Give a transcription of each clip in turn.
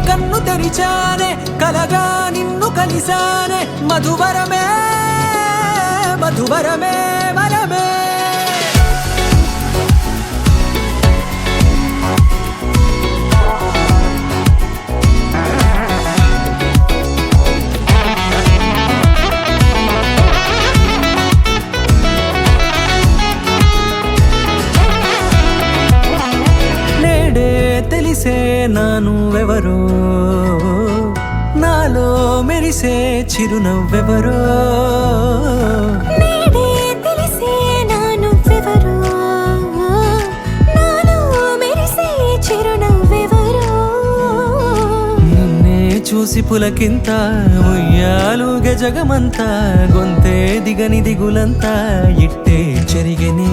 కన్ను తెరిచానే కలగా నిన్ను కలిసానే మధువరమే మధువరమే వరమే నేడే తెలిసే నానువెవరో నాలో మెరిసే చిరునవ్వెవరో నేడే తెలిసే నానువెవరో నాలో మెరిసే చిరునవ్వెవరో నిన్నే చూసి పులకింత ఉయ్యాలుగ జగమంతా గొంతే దిగని దిగులంతా ఇట్టే చెరిగనే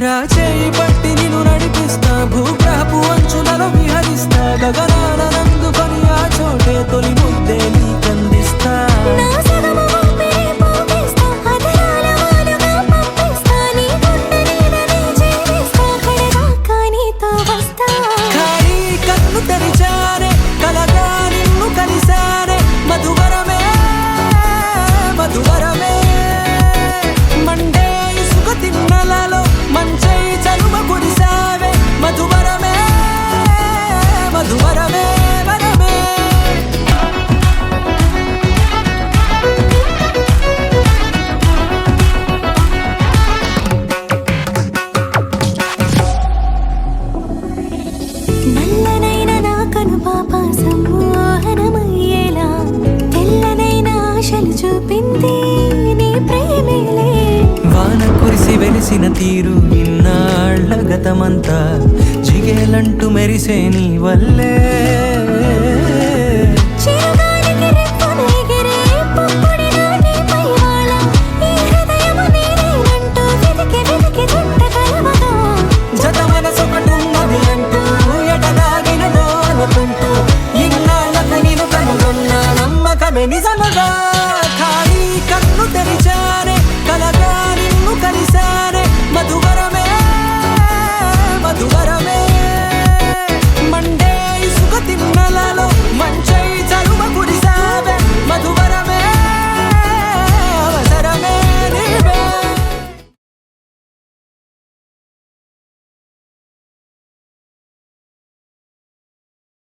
రాచేయి పట్టి నిన్ను నడిపిస్తా భూగ్రహపు అంచులలో విహరిస్తా గగనాన నందుకొని ఆ చోటే తొలి ముద్దే నీకందిస్తా నా సగము ఊపిరి పోగిస్తా అదరాల వాలుగా పంపిస్తా నీ గుండె నీడనే జీవిస్తా కడదాకా నీతో వస్తా ఖాళీ కన్ను తెరిచానే కలగా నిన్ను కలిసానే మధువరమే మధువరమే మండే ఇసుక తిన్నలలో మంచై చలువ కురిసావే మధువరమే మధువరమే వరమే నల్లనైన నా కనుపాప సమ్మోహనమయ్యేలా తెల్లనైన ఆశలు చూపింది నీ ప్రేమేలే వాన కురిసి వెలిసిన తీరు ఇన్నాళ్ళ గతమంతా జిగేలంటూ మెరిసే నీ వల్లే